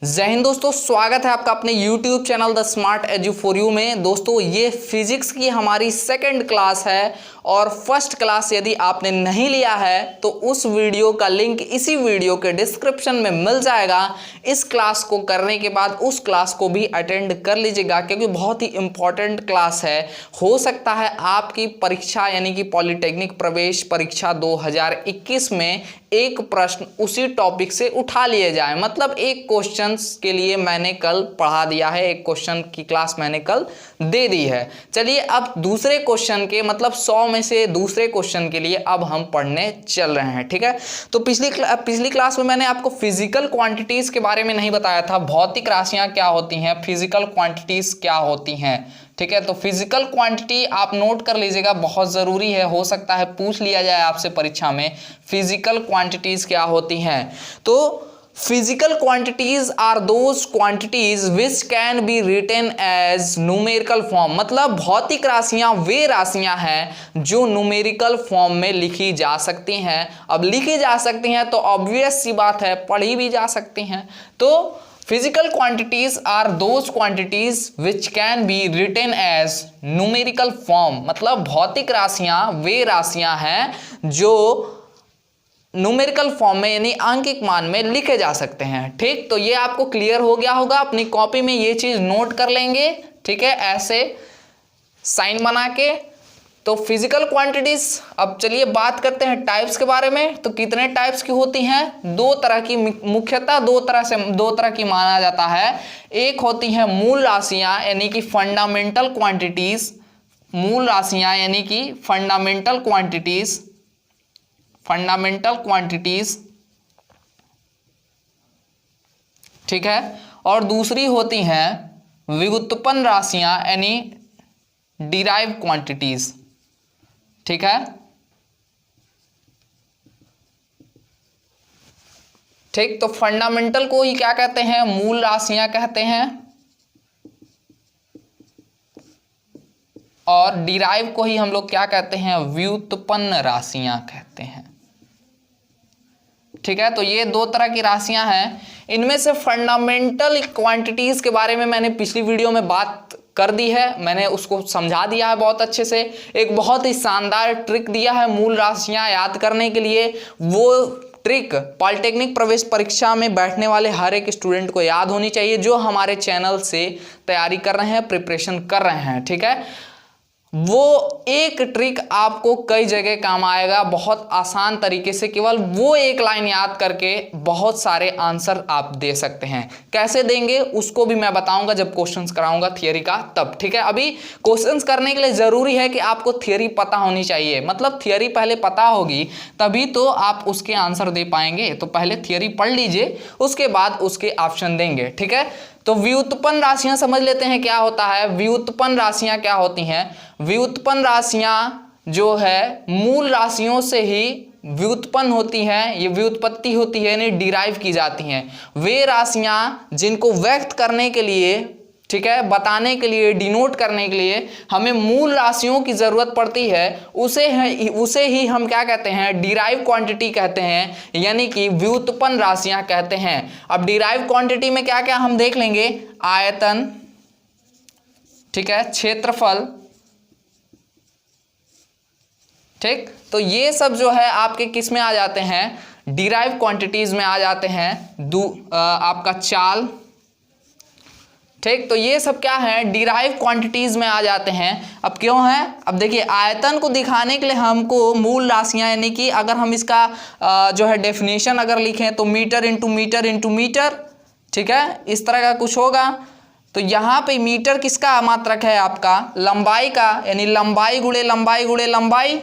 जय हिंद दोस्तों, स्वागत है आपका अपने YouTube channel the smart edu for you में। दोस्तों ये फिजिक्स की हमारी सेकंड क्लास है और फर्स्ट क्लास यदि आपने नहीं लिया है तो उस वीडियो का लिंक इसी वीडियो के डिस्क्रिप्शन में मिल जाएगा। इस क्लास को करने के बाद उस क्लास को भी अटेंड कर लीजिएगा क्योंकि बहुत ही इंपॉर्टेंट क्लास है। हो सकता है आपकी परीक्षा यानी कि पॉलिटेक्निक प्रवेश परीक्षा 2021 में एक प्रश्न उसी टॉपिक से उठा लिए जाए। मतलब एक क्वेश्चन के लिए मैंने कल पढ़ा दिया है, एक क्वेश्चन की क्लास मैंने कल दे दी है। चलिए अब दूसरे क्वेश्चन के मतलब 100 में से दूसरे क्वेश्चन के लिए अब हम पढ़ने चल रहे हैं। ठीक है, तो पिछली क्लास में मैंने आपको फिजिकल क्वांटिटीज के बारे में नहीं बताया था। भौतिक राशियां क्या होती हैं, फिजिकल क्वांटिटीज क्या होती हैं। ठीक है, तो फिजिकल क्वांटिटी आप नोट कर लीजिएगा, बहुत ज़रूरी है। हो सकता है पूछ लिया जाए आपसे परीक्षा में फिजिकल क्वांटिटीज क्या होती हैं। तो physical quantities are those quantities which can be written as numerical form. मतलब भौतिक राशियां वे राशियां हैं जो न्यूमेरिकल फॉर्म में लिखी जा सकती हैं। अब लिखी जा सकती हैं तो ऑब्वियस सी बात है पढ़ी भी जा सकती हैं। तो physical quantities are those quantities which can be written as numerical form. मतलब भौतिक राशियां वे राशियां हैं जो न्यूमेरिकल फॉर्म में यानी अंकिक मान में लिखे जा सकते हैं। ठीक, तो ये आपको क्लियर हो गया होगा। अपनी कॉपी में ये चीज नोट कर लेंगे। ठीक है, ऐसे साइन बना के। तो फिजिकल क्वांटिटीज, अब चलिए बात करते हैं टाइप्स के बारे में। तो कितने टाइप्स की होती हैं? दो तरह की, मुख्यतः दो तरह की माना जाता है। एक होती है मूल राशियां यानी कि फंडामेंटल क्वांटिटीज। मूल राशियां यानी कि फंडामेंटल क्वांटिटीज। ठीक है, और दूसरी होती हैं व्युत्पन्न राशियां यानी डिराइव क्वांटिटीज। ठीक है, ठीक। तो फंडामेंटल को ही क्या कहते हैं? मूल राशियां कहते हैं। और डिराइव को ही हम लोग क्या कहते हैं? व्युत्पन्न राशियां कहते हैं। ठीक है, तो ये दो तरह की राशियां हैं। इनमें से फंडामेंटल क्वांटिटीज के बारे में मैंने पिछली वीडियो में बात कर दी है, मैंने उसको समझा दिया है बहुत अच्छे से। एक बहुत ही शानदार ट्रिक दिया है मूल राशियां याद करने के लिए। वो ट्रिक पॉलिटेक्निक प्रवेश परीक्षा में बैठने वाले हर एक स्टूडेंट को याद होनी चाहिए जो हमारे चैनल से तैयारी कर रहे हैं, प्रिपरेशन कर रहे हैं। ठीक है, वो एक ट्रिक आपको कई जगह काम आएगा बहुत आसान तरीके से। केवल वो एक लाइन याद करके बहुत सारे आंसर आप दे सकते हैं। कैसे देंगे उसको भी मैं बताऊंगा जब क्वेश्चंस कराऊंगा थियरी का तब। ठीक है, अभी क्वेश्चंस करने के लिए जरूरी है कि आपको थियरी पता होनी चाहिए। मतलब थियरी पहले पता होगी तभी तो आप उसके आंसर दे पाएंगे। तो पहले थियरी पढ़ लीजिए, उसके बाद उसके ऑप्शन देंगे। ठीक है, तो व्युत्पन्न राशियां समझ लेते हैं क्या होता है। व्युत्पन्न राशियां क्या होती हैं? व्युत्पन्न राशियां जो है मूल राशियों से ही व्युत्पन्न होती हैं, ये व्युत्पत्ति होती है यानी डिराइव की जाती हैं। वे राशियां जिनको व्यक्त करने के लिए, ठीक है, बताने के लिए, डिनोट करने के लिए हमें मूल राशियों की जरूरत पड़ती है, उसे ही हम क्या कहते हैं? डिराइव क्वांटिटी कहते हैं, यानी कि व्युत्पन्न राशियां कहते हैं। अब डिराइव क्वांटिटी में क्या क्या हम देख लेंगे? आयतन, ठीक है, क्षेत्रफल। ठीक, तो ये सब जो है आपके किस में आ जाते हैं? डिराइव क्वांटिटीज में आ जाते हैं। आपका चाल। ठीक, तो ये सब क्या है? डिराइव क्वांटिटीज में आ जाते हैं। अब क्यों है? अब देखिए, आयतन को दिखाने के लिए हमको मूल राशियां यानी कि अगर हम इसका जो है डेफिनेशन अगर लिखें तो metre into metre into metre, ठीक है, इस तरह का कुछ होगा। तो यहाँ पे मीटर किसका मात्रक है? आपका लंबाई का, यानी लंबाई गुणे लंबाई गुणे लंबाई।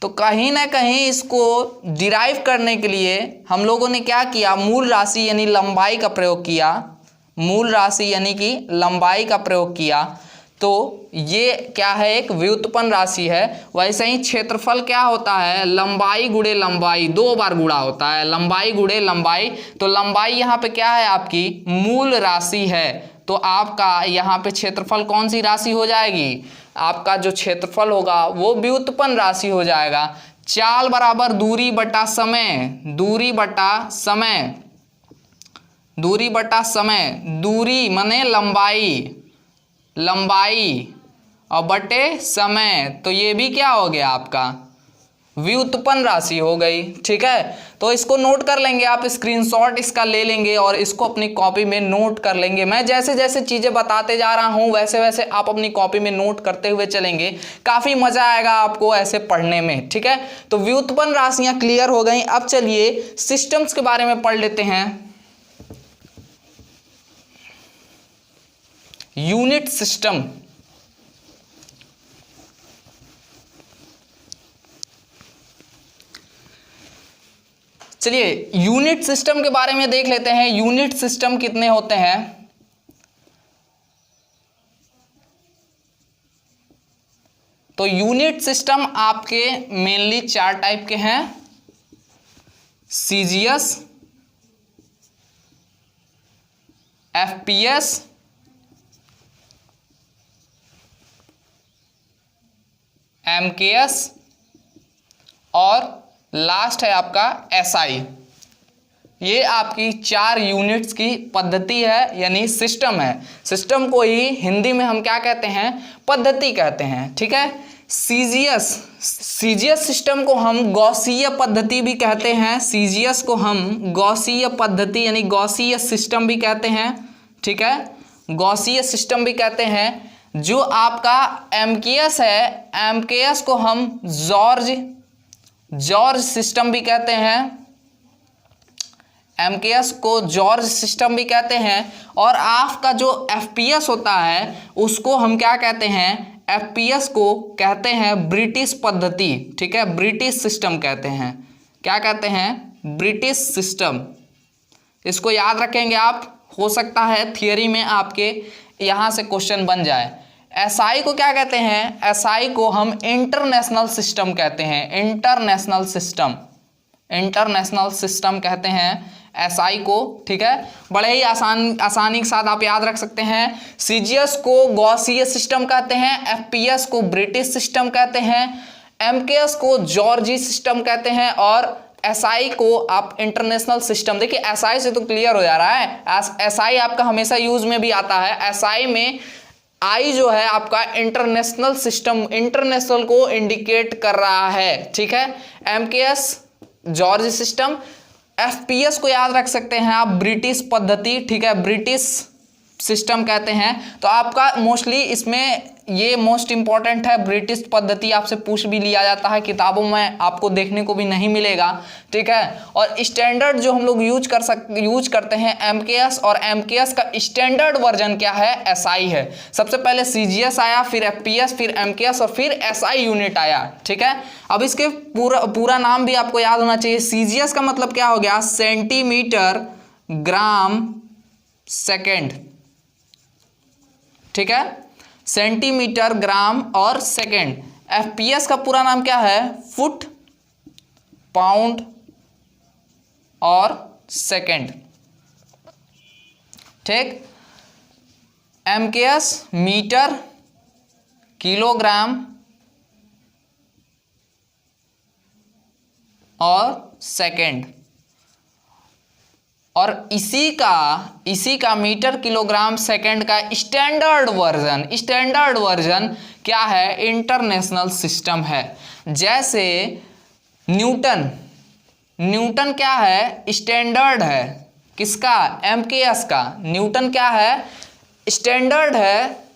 तो कहीं ना कहीं इसको डिराइव करने के लिए हम लोगों ने क्या किया? मूल राशि यानी लंबाई का प्रयोग किया। मूल राशि यानी कि लंबाई का प्रयोग किया। तो ये क्या है? एक व्युत्पन्न राशि है। वैसे ही क्षेत्रफल क्या होता है? लंबाई गुणे लंबाई, दो बार गुणा होता है, लंबाई गुणे लंबाई। तो लंबाई यहाँ पे क्या है? आपकी मूल राशि है। तो आपका यहाँ पे क्षेत्रफल कौन सी राशि हो जाएगी? आपका जो क्षेत्रफल होगा वो व्युत्पन्न राशि हो जाएगा। चाल बराबर दूरी बटा समय, दूरी बटा समय। दूरी बटा समय, दूरी माने लंबाई, लंबाई और बटे समय, तो ये भी क्या हो गया आपका व्युत्पन्न राशि हो गई। ठीक है, तो इसको नोट कर लेंगे आप, स्क्रीनशॉट इसका ले लेंगे और इसको अपनी कॉपी में नोट कर लेंगे। मैं जैसे जैसे चीज़ें बताते जा रहा हूँ वैसे वैसे आप अपनी कॉपी में नोट करते हुए चलेंगे, काफ़ी मज़ा आएगा आपको ऐसे पढ़ने में। ठीक है, तो व्युत्पन्न राशियाँ क्लियर हो गई। अब चलिए सिस्टम्स के बारे में पढ़ लेते हैं। यूनिट सिस्टम, चलिए यूनिट सिस्टम के बारे में देख लेते हैं। यूनिट सिस्टम कितने होते हैं? तो यूनिट सिस्टम आपके मेनली 4 टाइप के हैं। सीजीएस, एफपीएस, एमकेएस और लास्ट है आपका एसआई। ये आपकी 4 यूनिट्स की पद्धति है, यानी सिस्टम है। सिस्टम को ही हिंदी में हम क्या कहते हैं? पद्धति कहते हैं। ठीक है, सीजीएस सिस्टम को हम गॉसीय पद्धति भी कहते हैं। सीजीएस को हम गॉसीय पद्धति यानी गॉसीय सिस्टम भी कहते हैं। ठीक है, गॉसीय सिस्टम भी कहते हैं। जो आपका एमकेएस है, एमकेएस को हम जॉर्ज सिस्टम भी कहते हैं। एमकेएस को जॉर्ज सिस्टम भी कहते हैं। और आपका जो एफपीएस होता है उसको हम क्या कहते हैं? एफपीएस को कहते हैं ब्रिटिश पद्धति। ठीक है, ब्रिटिश सिस्टम कहते हैं। क्या कहते हैं? British system. इसको याद रखेंगे आप, हो सकता है थियरी में आपके यहाँ से क्वेश्चन बन जाए। एसआई को क्या कहते हैं? एसआई को हम इंटरनेशनल सिस्टम कहते हैं। इंटरनेशनल सिस्टम कहते हैं एसआई को। ठीक है, बड़े ही आसानी के साथ आप याद रख सकते हैं। सीजीएस को गॉसीय सिस्टम कहते हैं, एफपीएस को ब्रिटिश सिस्टम कहते हैं, एमकेएस को जॉर्जी सिस्टम कहते हैं और एसआई को आप इंटरनेशनल सिस्टम। देखिए एसआई से तो क्लियर हो जा रहा है, एसआई आपका हमेशा यूज में भी आता है। एसआई में आई जो है आपका इंटरनेशनल सिस्टम, इंटरनेशनल को इंडिकेट कर रहा है। ठीक है, एमकेएस जॉर्ज सिस्टम, एफपीएस को याद रख सकते हैं आप ब्रिटिश पद्धति। ठीक है, ब्रिटिश सिस्टम कहते हैं। तो आपका मोस्टली इसमें ये मोस्ट इंपॉर्टेंट है, ब्रिटिश पद्धति आपसे पूछ भी लिया जाता है, किताबों में आपको देखने को भी नहीं मिलेगा। ठीक है, और स्टैंडर्ड जो हम लोग यूज करते हैं एमकेएस, और एमकेएस का स्टैंडर्ड वर्जन क्या है? एसआई है। सबसे पहले सीजीएस आया, फिर एफपीएस, फिर एमकेएस और फिर एसआई यूनिट आया। ठीक है, अब इसके पूरा नाम भी आपको याद होना चाहिए। सीजीएस का मतलब क्या हो गया? Centimetre gram second. ठीक है, सेंटीमीटर ग्राम और सेकेंड। एफपीएस का पूरा नाम क्या है? फुट पाउंड और सेकेंड। ठीक, एमकेएस मीटर किलोग्राम और सेकेंड। और इसी का मीटर किलोग्राम सेकंड का स्टैंडर्ड वर्जन क्या है? इंटरनेशनल सिस्टम है। जैसे न्यूटन क्या है? स्टैंडर्ड है किसका? एमकेएस का। न्यूटन क्या है? स्टैंडर्ड है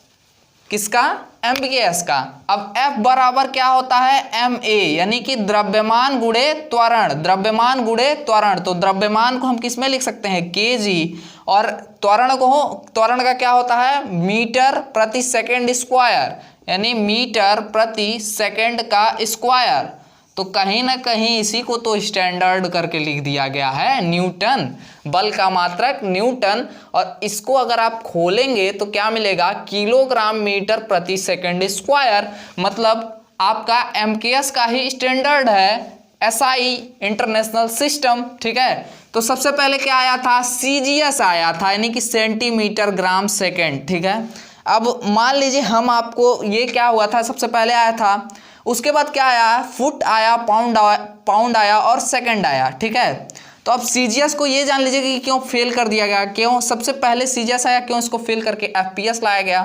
किसका? एमकेएस का। अब F बराबर क्या होता है? ma, यानी कि द्रव्यमान गुणे त्वरण। द्रव्यमान गुणे त्वरण, तो द्रव्यमान को हम किस में लिख सकते हैं? kg, और त्वरण का क्या होता है? मीटर प्रति सेकंड स्क्वायर, यानी मीटर प्रति सेकंड का स्क्वायर। तो कहीं ना कहीं इसी को तो स्टैंडर्ड करके लिख दिया गया है न्यूटन, बल का मात्रक न्यूटन। और इसको अगर आप खोलेंगे तो क्या मिलेगा? किलोग्राम मीटर प्रति सेकंड स्क्वायर। मतलब आपका एमकेएस का ही स्टैंडर्ड है एसआई, इंटरनेशनल सिस्टम। ठीक है, तो सबसे पहले क्या आया था? सीजीएस आया था, यानी कि सेंटीमीटर ग्राम सेकेंड। ठीक है, अब मान लीजिए हम आपको ये क्या हुआ था, सबसे पहले आया था, उसके बाद क्या आया? फुट आया, पाउंड आया और सेकंड आया। ठीक है, तो अब सीजीएस को ये जान लीजिए कि क्यों फेल कर दिया गया, क्यों सबसे पहले सीजीएस आया, क्यों इसको फेल करके एफपीएस लाया गया।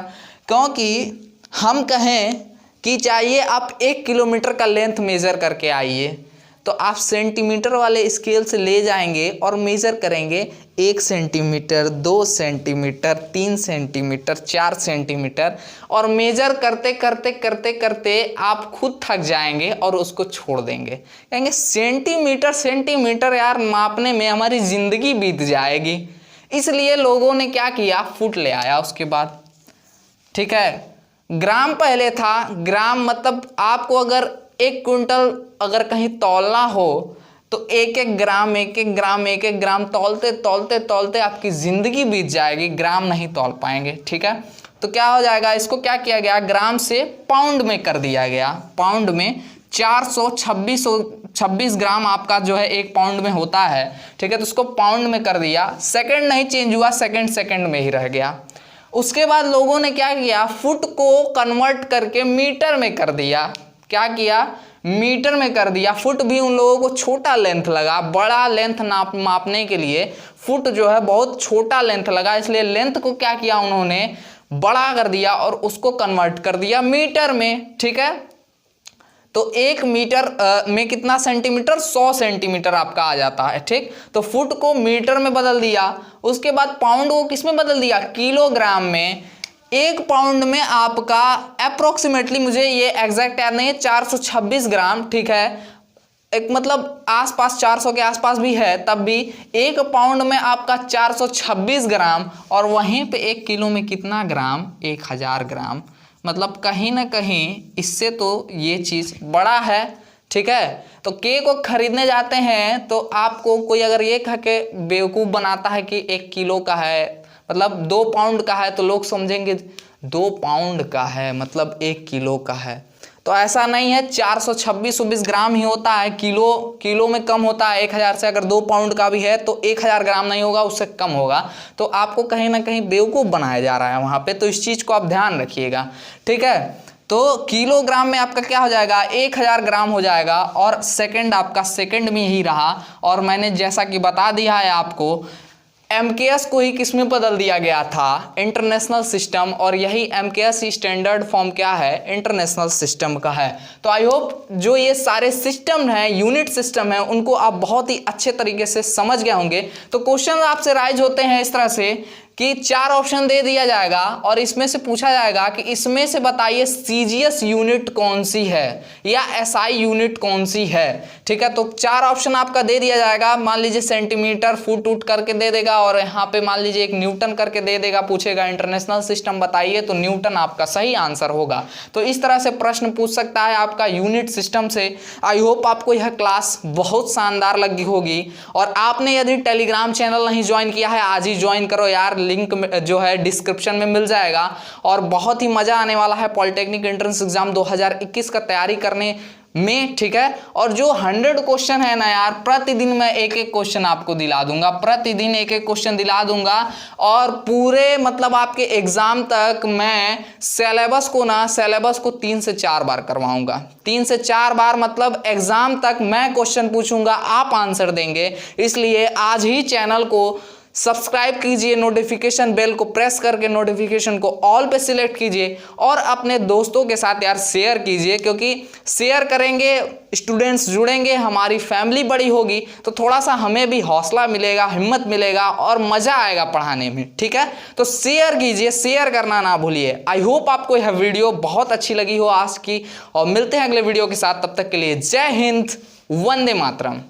क्योंकि हम कहें कि चाहिए आप 1 किलोमीटर का लेंथ मेज़र करके आइए, तो आप सेंटीमीटर वाले स्केल से ले जाएंगे और मेज़र करेंगे 1 सेंटीमीटर, 2 सेंटीमीटर, 3 सेंटीमीटर, 4 सेंटीमीटर, और मेज़र करते करते करते करते आप खुद थक जाएंगे और उसको छोड़ देंगे। कहेंगे सेंटीमीटर सेंटीमीटर यार मापने में हमारी ज़िंदगी बीत जाएगी। इसलिए लोगों ने क्या किया, फुट ले आया उसके बाद। ठीक है, ग्राम पहले था। ग्राम मतलब आपको अगर 1 क्विंटल अगर कहीं तौलना हो तो एक एक ग्राम तौलते तौलते तौलते आपकी ज़िंदगी बीत जाएगी, ग्राम नहीं तौल पाएंगे। ठीक है, तो क्या हो जाएगा, इसको क्या किया गया, ग्राम से पाउंड में कर दिया गया। पाउंड में 426 ग्राम आपका जो है 1 पाउंड में होता है। ठीक है, तो उसको पाउंड में कर दिया। सेकंड नहीं चेंज हुआ, सेकंड में ही रह गया। उसके बाद लोगों ने क्या किया, फुट को कन्वर्ट करके मीटर में कर दिया। क्या किया, मीटर में कर दिया। फुट भी उन लोगों को छोटा लेंथ लगा, बड़ा लेंथ मापने के लिए फुट जो है बहुत छोटा लेंथ लगा, इसलिए लेंथ को क्या किया उन्होंने, बड़ा कर दिया और उसको कन्वर्ट कर दिया मीटर में। ठीक है, तो 1 मीटर में कितना सेंटीमीटर, 100 सेंटीमीटर आपका आ जाता है। ठीक, तो फुट को मीटर में बदल दिया। उसके बाद पाउंड को किस में बदल दिया, किलोग्राम में। 1 पाउंड में आपका अप्रोक्सीमेटली, मुझे ये एग्जैक्ट याद नहीं है, 426 ग्राम। ठीक है, एक मतलब आसपास 400 के आसपास भी है, तब भी 1 पाउंड में आपका 426 ग्राम, और वहीं पे 1 किलो में कितना ग्राम, 1000 ग्राम। मतलब कहीं ना कहीं इससे तो ये चीज़ बड़ा है। ठीक है, तो केक को खरीदने जाते हैं तो आपको कोई अगर ये कह के बेवकूफ़ बनाता है कि 1 किलो का है, मतलब 2 पाउंड का है, तो लोग समझेंगे 2 पाउंड का है मतलब 1 किलो का है। तो ऐसा नहीं है, 426 ग्राम ही होता है। किलो में कम होता है 1000 से। अगर 2 पाउंड का भी है तो 1000 ग्राम नहीं होगा, उससे कम होगा। तो आपको कहीं ना कहीं बेवकूफ़ बनाया जा रहा है वहाँ पे, तो इस चीज़ को आप ध्यान रखिएगा। ठीक है, तो किलोग्राम में आपका क्या हो जाएगा, 1000 ग्राम हो जाएगा, और सेकंड आपका सेकंड में ही रहा। और मैंने जैसा कि बता दिया है आपको, एमकेएस को ही किस में बदल दिया गया था, इंटरनेशनल सिस्टम, और यही एमकेएस स्टैंडर्ड फॉर्म क्या है, इंटरनेशनल सिस्टम का है। तो आई होप जो ये सारे सिस्टम हैं, यूनिट सिस्टम है, उनको आप बहुत ही अच्छे तरीके से समझ गए होंगे। तो क्वेश्चन आपसे राइज होते हैं इस तरह से कि 4 ऑप्शन दे दिया जाएगा और इसमें से पूछा जाएगा कि इसमें से बताइए सीजीएस यूनिट कौन सी है या एसआई यूनिट कौन सी है। ठीक है, तो 4 ऑप्शन आपका दे दिया जाएगा। मान लीजिए सेंटीमीटर, फुट उट करके दे देगा, और यहाँ पे मान लीजिए 1 न्यूटन करके दे देगा। पूछेगा इंटरनेशनल सिस्टम बताइए, तो न्यूटन आपका सही आंसर होगा। तो इस तरह से प्रश्न पूछ सकता है आपका यूनिट सिस्टम से। आई होप आपको यह क्लास बहुत शानदार लगी होगी। और आपने यदि टेलीग्राम चैनल नहीं ज्वाइन किया है, आज ही ज्वाइन करो यार, लिंक जो है डिस्क्रिप्शन में मिल जाएगा। और बहुत ही मजा आने वाला है पॉलिटेक्निक एंट्रेंस एग्जाम 2021 का तैयारी करने में। ठीक है, और जो 100 क्वेश्चन है ना यार, प्रतिदिन मैं एक एक क्वेश्चन आपको दिला दूंगा, प्रतिदिन एक एक क्वेश्चन दिला दूंगा। और पूरे मतलब आपके एग्जाम तक मैं सिलेबस को 3 से 4 बार करवाऊंगा। 3 से 4 बार मतलब एग्जाम तक मैं क्वेश्चन पूछूंगा, आप आंसर देंगे। इसलिए आज ही चैनल को सब्सक्राइब कीजिए, नोटिफिकेशन बेल को प्रेस करके नोटिफिकेशन को ऑल पे सिलेक्ट कीजिए, और अपने दोस्तों के साथ यार शेयर कीजिए, क्योंकि शेयर करेंगे, स्टूडेंट्स जुड़ेंगे, हमारी फैमिली बड़ी होगी, तो थोड़ा सा हमें भी हौसला मिलेगा, हिम्मत मिलेगा, और मज़ा आएगा पढ़ाने में। ठीक है, तो शेयर कीजिए, शेयर करना ना भूलिए। आई होप आपको यह वीडियो बहुत अच्छी लगी हो आज की, और मिलते हैं अगले वीडियो के साथ। तब तक के लिए जय हिंद, वंदे मातरम।